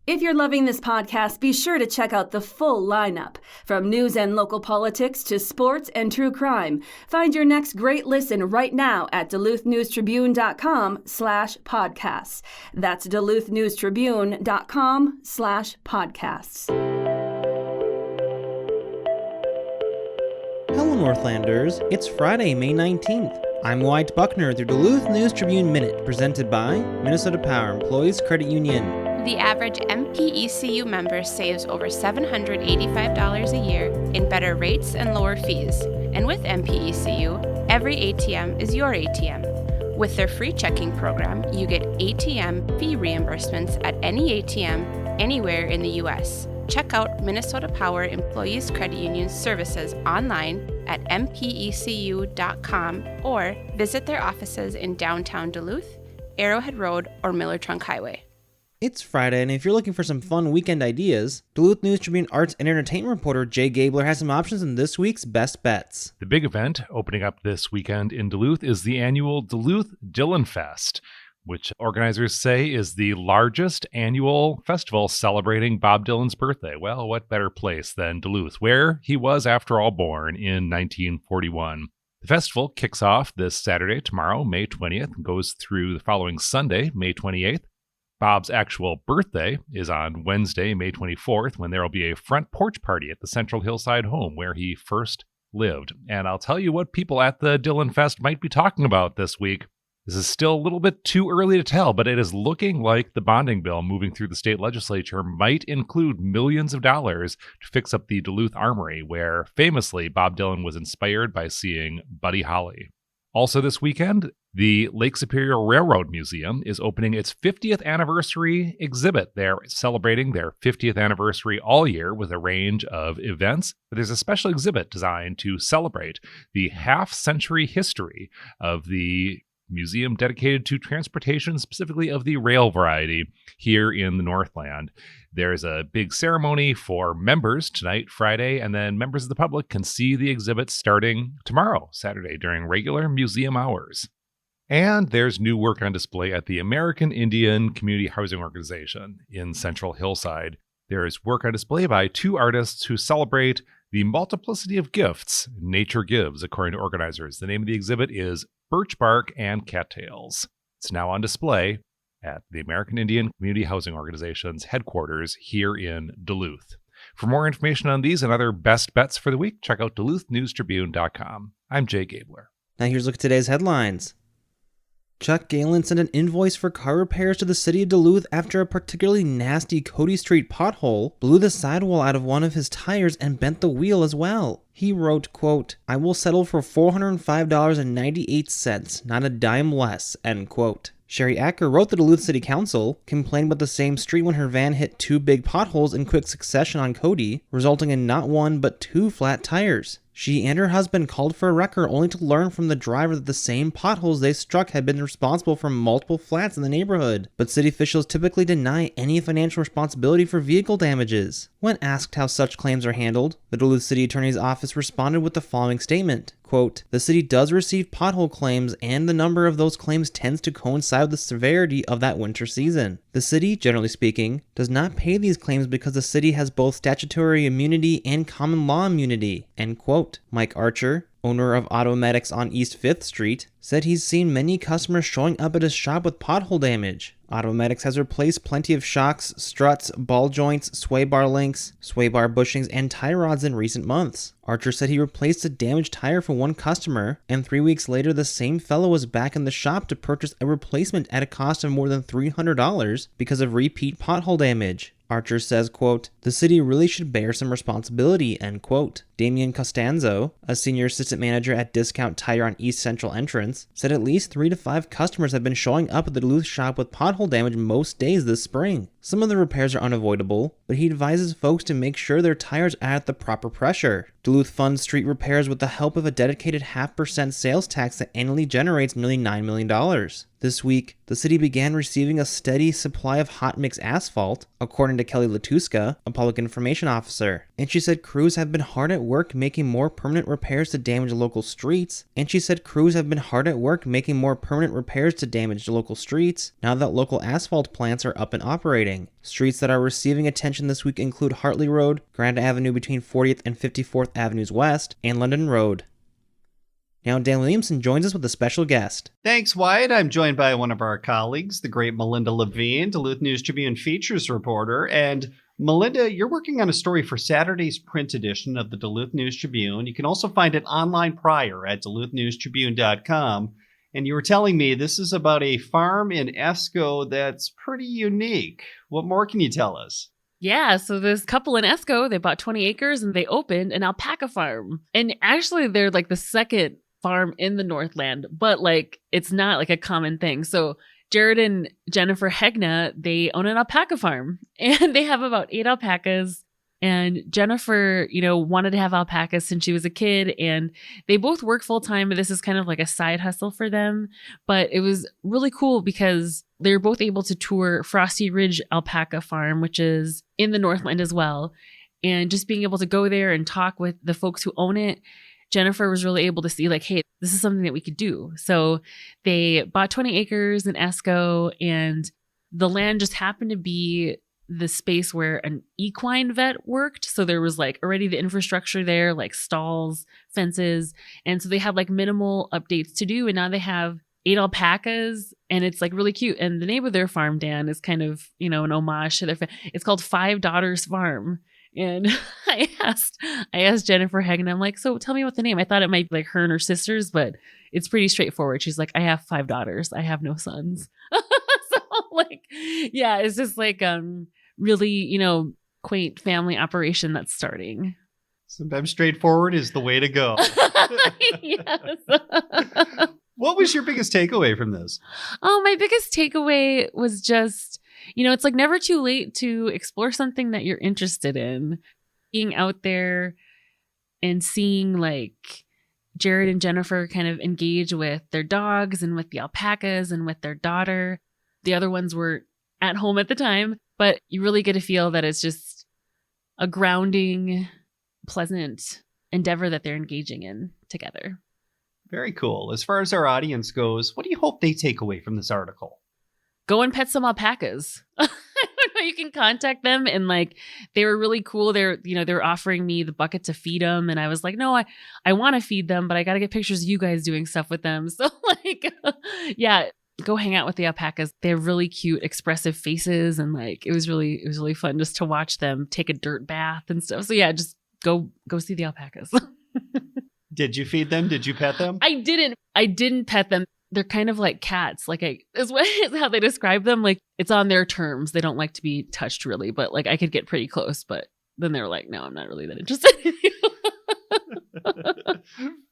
If you're loving this podcast, be sure to check out the full lineup. From news and local politics to sports and true crime. Find your next great listen right now at duluthnewstribune.com/podcasts. That's duluthnewstribune.com/podcasts. Hello, Northlanders. It's Friday, May 19th. I'm Wyatt Buckner with your Duluth News Tribune Minute, presented by Minnesota Power Employees Credit Union. The average MPECU member saves over $785 a year in better rates and lower fees. And with MPECU, every ATM is your ATM. With their free checking program, you get ATM fee reimbursements at any ATM anywhere in the U.S. Check out Minnesota Power Employees Credit Union's services online at mpecu.com or visit their offices in downtown Duluth, Arrowhead Road, or Miller Trunk Highway. It's Friday, and if you're looking for some fun weekend ideas, Duluth News Tribune arts and entertainment reporter Jay Gabler has some options in this week's Best Bets. The big event opening up this weekend in Duluth is the annual Duluth Dylan Fest, which organizers say is the largest annual festival celebrating Bob Dylan's birthday. Well, what better place than Duluth, where he was, after all, born in 1941. The festival kicks off this Saturday, tomorrow, May 20th, and goes through the following Sunday, May 28th. Bob's actual birthday is on Wednesday, May 24th, when there will be a front porch party at the Central Hillside home where he first lived. And I'll tell you what people at the Dylan Fest might be talking about this week. This is still a little bit too early to tell, but it is looking like the bonding bill moving through the state legislature might include millions of dollars to fix up the Duluth Armory, where famously Bob Dylan was inspired by seeing Buddy Holly. Also this weekend, the Lake Superior Railroad Museum is opening its 50th anniversary exhibit. They're celebrating their 50th anniversary all year with a range of events. But there's a special exhibit designed to celebrate the half-century history of the museum dedicated to transportation, specifically of the rail variety here in the Northland. There's a big ceremony for members tonight, Friday, and then members of the public can see the exhibit starting tomorrow, Saturday, during regular museum hours. And there's new work on display at the American Indian Community Housing Organization in Central Hillside. There is work on display by two artists who celebrate the multiplicity of gifts nature gives, according to organizers. The name of the exhibit is Birch Bark and Cattails. It's now on display at the American Indian Community Housing Organization's headquarters here in Duluth. For more information on these and other best bets for the week, check out duluthnewstribune.com. I'm Jay Gabler. Now here's a look at today's headlines. Chuck Galen sent an invoice for car repairs to the city of Duluth after a particularly nasty Cody Street pothole blew the sidewall out of one of his tires and bent the wheel as well. He wrote, quote, "I will settle for $405.98, not a dime less," end quote. Sherry Acker wrote the Duluth City Council, complained about the same street when her van hit two big potholes in quick succession on Cody, resulting in not one but two flat tires. She and her husband called for a wrecker only to learn from the driver that the same potholes they struck had been responsible for multiple flats in the neighborhood. But city officials typically deny any financial responsibility for vehicle damages. When asked how such claims are handled, the Duluth City Attorney's Office responded with the following statement. Quote, "The city does receive pothole claims, and the number of those claims tends to coincide with the severity of that winter season. The city, generally speaking, does not pay these claims because the city has both statutory immunity and common law immunity," end quote. Mike Archer, owner of Automedics on East 5th Street, said he's seen many customers showing up at his shop with pothole damage. Automedics has replaced plenty of shocks, struts, ball joints, sway bar links, sway bar bushings, and tie rods in recent months. Archer said he replaced a damaged tire for one customer, and 3 weeks later the same fellow was back in the shop to purchase a replacement at a cost of more than $300 because of repeat pothole damage. Archer says, quote, "The city really should bear some responsibility," end quote. Damian Costanzo, a senior assistant manager at Discount Tire on East Central Entrance, said at least 3 to 5 customers have been showing up at the Duluth shop with pothole damage most days this spring. Some of the repairs are unavoidable, but he advises folks to make sure their tires are at the proper pressure. Duluth funds street repairs with the help of a dedicated 0.5% sales tax that annually generates nearly $9 million. This week, the city began receiving a steady supply of hot mix asphalt, according to Kelly Latuska, a public information officer. And she said crews have been hard at work making more permanent repairs to damaged local streets. Now that local asphalt plants are up and operating. Streets that are receiving attention this week include Hartley Road, Grand Avenue between 40th and 54th Avenues West, and London Road. Now Dan Williamson joins us with a special guest. Thanks, Wyatt. I'm joined by one of our colleagues, the great Melinda Levine, Duluth News Tribune features reporter. And Melinda, you're working on a story for Saturday's print edition of the Duluth News Tribune. You can also find it online prior at duluthnewstribune.news. And you were telling me this is about a farm in Esco that's pretty unique. What more can you tell us? Yeah, so this couple in Esco, they bought 20 acres and they opened an alpaca farm. And actually, they're like the second farm in the Northland, but like it's not like a common thing. So Jared and Jennifer Hegna, they own an alpaca farm and they have about 8 alpacas. And Jennifer, wanted to have alpacas since she was a kid, and they both work full time. This is kind of like a side hustle for them, but it was really cool because they're both able to tour Frosty Ridge Alpaca Farm, which is in the Northland as well. And just being able to go there and talk with the folks who own it, Jennifer was really able to see like, hey, this is something that we could do. So they bought 20 acres in Esco, and the land just happened to be the space where an equine vet worked. So there was like already the infrastructure there, like stalls, fences. And so they had like minimal updates to do. And now they have 8 alpacas, and it's like really cute. And the name of their farm, Dan, is kind of, an homage to their it's called Five Daughters Farm. And I asked Jennifer Hagen, I'm like, so tell me what the name. I thought it might be like her and her sisters, but it's pretty straightforward. She's like, I have 5 daughters. I have no sons. So like, yeah, it's just like really, quaint family operation that's starting. Sometimes straightforward is the way to go. Yes. What was your biggest takeaway from this? Oh, my biggest takeaway was just, it's like never too late to explore something that you're interested in. Being out there and seeing like Jared and Jennifer kind of engage with their dogs and with the alpacas and with their daughter. The other ones were at home at the time, but you really get to feel that it's just a grounding, pleasant endeavor that they're engaging in together. Very cool. As far as our audience goes, what do you hope they take away from this article? Go and pet some alpacas. You can contact them, and like they were really cool. They're offering me the bucket to feed them, and I was like, no, I want to feed them, but I got to get pictures of you guys doing stuff with them. So like, yeah, go hang out with the alpacas. They have really cute, expressive faces, and like it was really fun just to watch them take a dirt bath and stuff. So yeah, just go see the alpacas. Did you feed them? Did you pet them? I didn't pet them. They're kind of like cats. Like is how they describe them. Like it's on their terms. They don't like to be touched really, but like I could get pretty close, but then they were like, no, I'm not really that interested in you.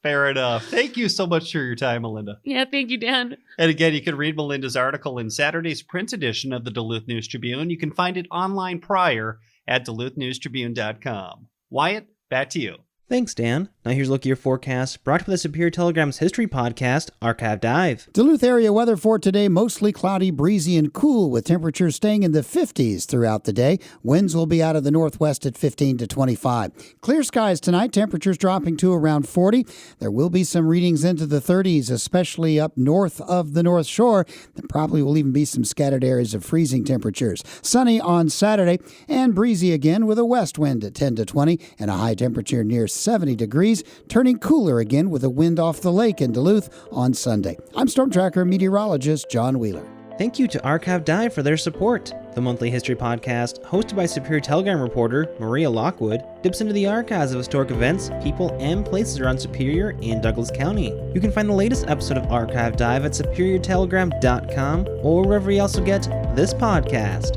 Fair enough. Thank you so much for your time, Melinda. Yeah, thank you, Dan. And again, you can read Melinda's article in Saturday's print edition of the Duluth News Tribune. You can find it online prior at duluthnewstribune.com. Wyatt, back to you. Thanks, Dan. Now here's a look at your forecast, brought to you by the Superior Telegram's history podcast, Archive Dive. Duluth area weather for today, mostly cloudy, breezy, and cool, with temperatures staying in the 50s throughout the day. Winds will be out of the northwest at 15 to 25. Clear skies tonight, temperatures dropping to around 40. There will be some readings into the 30s, especially up north of the North Shore. There probably will even be some scattered areas of freezing temperatures. Sunny on Saturday, and breezy again with a west wind at 10 to 20 and a high temperature near 70 degrees, turning cooler again with a wind off the lake in Duluth on Sunday. I'm Storm Tracker meteorologist John Wheeler. Thank you to Archive Dive for their support. The monthly history podcast, hosted by Superior Telegram reporter Maria Lockwood, dips into the archives of historic events, people, and places around Superior and Douglas County. You can find the latest episode of Archive Dive at superiortelegram.com or wherever you also get this podcast.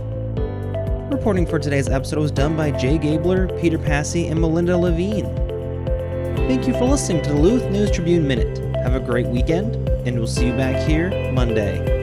Reporting for today's episode was done by Jay Gabler, Peter Passy, and Melinda Levine. Thank you for listening to the Duluth News Tribune Minute. Have a great weekend, and we'll see you back here Monday.